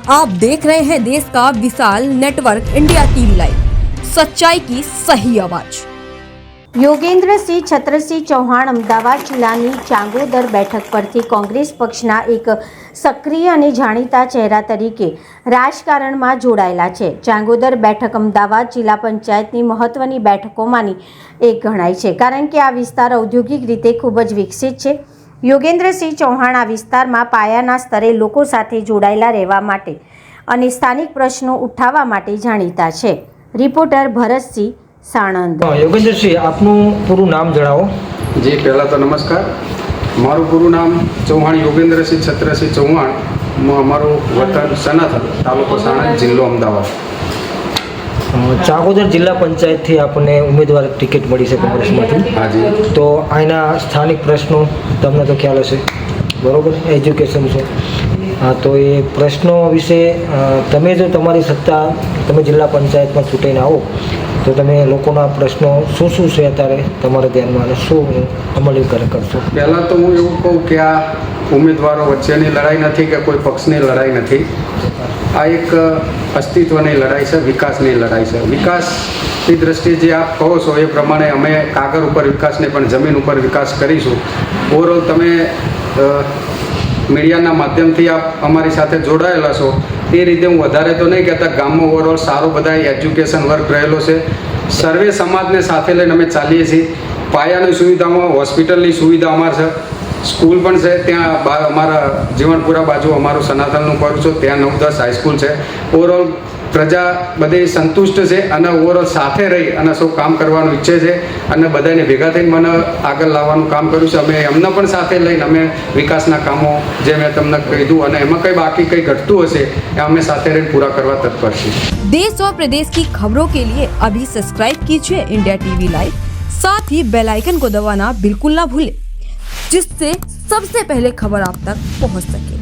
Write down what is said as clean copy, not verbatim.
आप देख रहे हैं देश का विशाल नेटवर्क इंडिया टीवी लाइव, सच्चाई की सही आवाज। યોગેન્દ્રસિંહ છત્રસિંહ ચૌહાણ અમદાવાદ જિલ્લાની ચાંગોદર બેઠક પરથી કોંગ્રેસ પક્ષના એક સક્રિય અને જાણીતા ચહેરા તરીકે રાજકારણમાં જોડાયેલા છે. ચાંગોદર બેઠક અમદાવાદ જિલ્લા પંચાયતની મહત્વની બેઠકોમાંની એક ગણાય છે, કારણ કે આ વિસ્તાર ઔદ્યોગિક રીતે ખૂબ જ વિકસિત છે. યોગેન્દ્રસિંહ ચૌહાણ આ વિસ્તારમાં પાયાના સ્તરે લોકો સાથે જોડાયેલા રહેવા માટે અને સ્થાનિક પ્રશ્નો ઉઠાવવા માટે જાણીતા છે. રિપોર્ટર ભરતસિંહ સાણંદ. યોગેન્દ્રસિંહ, આપનું પૂરું નામ જણાવો. જી, પહેલાં તો નમસ્કાર. મારું પૂરું નામ ચૌહાણ યોગેન્દ્રસિંહ છત્રસિંહ ચૌહાણ. મારું વતન સનાથલ, તાલુકો સાણંદ, જિલ્લો અમદાવાદ. ચાંગોદર જિલ્લા પંચાયતથી આપણને ઉમેદવાર ટિકિટ મળી છે કોંગ્રેસમાંથી. હાજી. તો અહીંના સ્થાનિક પ્રશ્નો તમને તો ખ્યાલ હશે, બરોબર? એજ્યુકેશન છે. હા, તો એ પ્રશ્નો વિશે તમે જો તમારી સત્તા તમે જિલ્લા પંચાયતમાં ચૂંટાઈને આવો તો તમે લોકોના પ્રશ્નો શું છે અત્યારે તમારા ધ્યાનમાં અને શું અમલીકરણ કરશો? પહેલાં તો હું એવું કહું કે આ ઉમેદવારો વચ્ચેની લડાઈ નથી કે કોઈ પક્ષની લડાઈ નથી. આ એક અસ્તિત્વની લડાઈ છે, વિકાસની લડાઈ છે. વિકાસની દ્રષ્ટિએ જે આપ કહો છો એ પ્રમાણે અમે કાગળ ઉપર વિકાસને પણ જમીન ઉપર વિકાસ કરીશું. ઓવરઓલ તમે મીડિયાના માધ્યમથી આપ અમારી સાથે જોડાયેલા છો એ રીતે હું વધારે તો નહીં કહેતા. ગામમાં ઓવરઓલ સારો બધા એજ્યુકેશન વર્ક રહેલો છે. સર્વે સમાજને સાથે લઈને અમે ચાલીએ છીએ. પાયાની સુવિધામાં હોસ્પિટલની સુવિધા અમારે છે, સ્કૂલ પણ છે. ત્યાં અમારા જીવનપુરા બાજુ અમારું સનાતનનું કરું છું, ત્યાં 9-10 હાઈસ્કૂલ છે. ઓવરઓલ પ્રજા બધી સંતુષ્ટ છે અને ઓવરઓલ સાથે રહી અને સૌ કામ કરવાનું ઈચ્છે છે અને બધાને ભેગા થઈને મને આગળ લાવવાનું કામ કર્યું છે. અમે એમને પણ સાથે લઈને અમે વિકાસના કામો જે મેં તમને કીધું અને એમાં કંઈ બાકી કંઈ ઘટતું હશે એ અમે સાથે રહીને પૂરા કરવા તત્પર છીએ. देश और प्रदेश की खबरों के लिए अभी सब्सक्राइब कीजिए इंडिया टीवी लाइव, साथ ही बेल आइकन को दबाना बिल्कुल ना भूलें, जिससे सबसे पहले खबर आप तक पहुंच सके.